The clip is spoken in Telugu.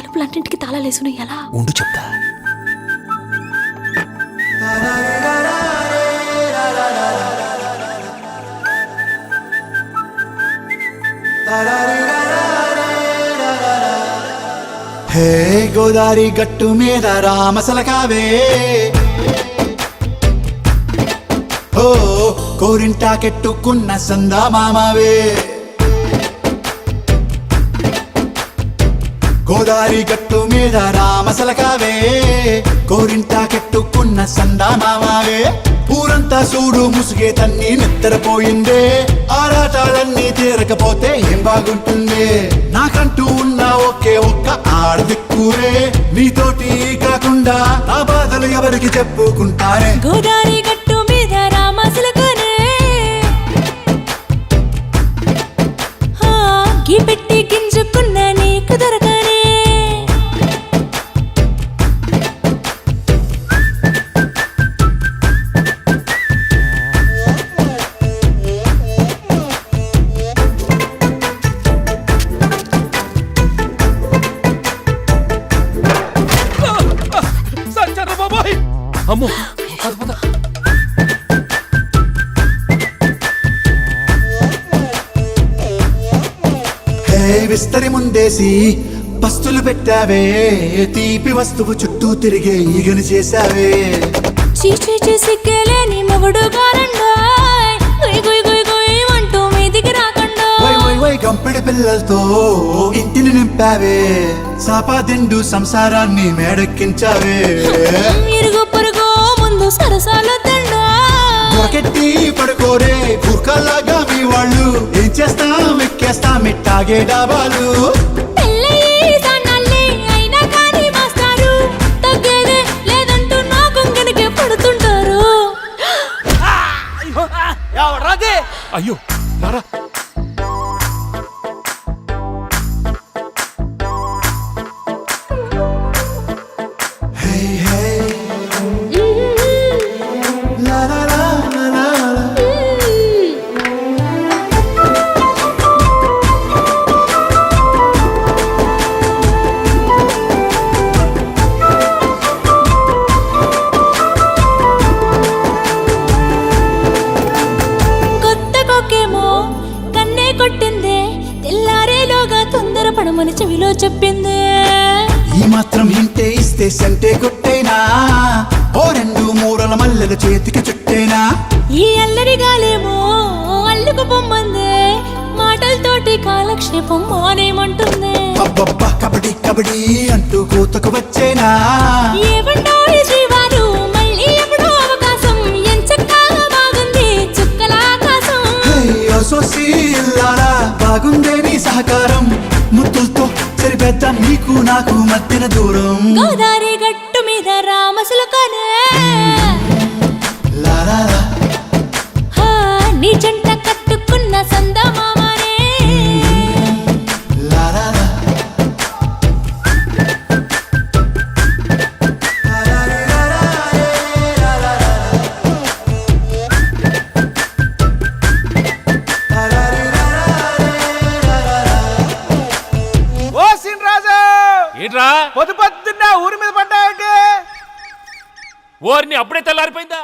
తలుపులన్నింటికి తాళాలేసును ఎలా ఉండు చెప్తా. హే గోదారి గట్టు మీద రామసలకావే, ఓ కోరింటాకెట్టుకున్న సందా మామావే. గోదారి గట్టు మీద రామసలకావే, కోరింటాకెట్టుకున్న సందా మామావే. ఊరంతా చూడు ముసుగే తన్ని నిద్రపోయిందే, ఆరాటాలన్నీ తీరకపోతే ఏం బాగుంటుంది. నాకంటూ ఉన్న ఒకే ఒక్క ఆడదిక్కురే, నీతోటి కాకుండా నా బాధలు ఎవరికి చెప్పుకుంటారే. గోదారి గట్టు మీద రామసలకనే గీ పెట్టి గింజుకున్న నీకు దొరకనే. అమ్మో హే విస్తరి ముందేసి పస్తులు పెట్టావే, తీపి వస్తువు చుట్టూ తిరిగే ఈగని చేశావే. చీచీ చేసి కేలేని మొగుడు గారండాయ్, గుయ్ గుయ్ గుయ్ గుయ్ అంటూ మీదికి రాకండా. వై వై వై గంపెడి పిల్లలతో ఇంటిని నింపావే, సాపాదిండు సంసారాన్ని మేడెక్కించావే. ఇరుగు పొరుగు ముందు సరసాల తండా, దొరకెట్టి పడుకోరే కుర్కల్లాగా మీ వాళ్ళు. ఏం చేస్తాం ఎక్కేస్తాం ఇట్టాగే డాబాలు. పెళ్ళయి సన్నాళ్ళే అయినా కానీ మాస్తారు, తగ్గేదే లేదంటూ నా కొంగనికే పడుతుంటారు. అయ్యో రారా. హే హే లా లా లా లా లా లా. కొత్త కొక్కేమో కన్నే కొట్టిందే, తెల్లారేలోగా తొందరపడమని చెవిలో చెప్పిందే. ఈ మాత్రం హింటే ఇస్తే సంటే కొట్టేనా, ఓ రెండు మూరల మల్లెల చేతికి చుట్టేనా. ఈ అల్లరి గాలేమో అల్లుకు పొమ్మందే, మాటలతోటి కాలక్షేపం మానేమంటుంది. అబ్బబ్బా కబడ్డీ కబడ్డీ అంటూ కూతకు వచ్చేనా. ఏమంటారు జీవాలు మళ్ళీ ఎప్పుడో అవకాశం, ఎంచక్కా బాగుంది చుక్కల ఆకాశం. సోసి ఇల్లారా బాగుందే నీ సహకారం, ముద్దులతో సరిపెద్ద నీకు నాకు మధ్యన దూరం. గోదారి గట్టు మీద రామసులకనే లారా నీ జంట కట్టుకున్న సందమామనే. లారా ఓ సీన్ రాజు, ఏంట్రా పొద్దున్న ఊరి మీద పడ్డాయంటే ఓర్ని అప్పుడే తెల్లారిపోయిందా?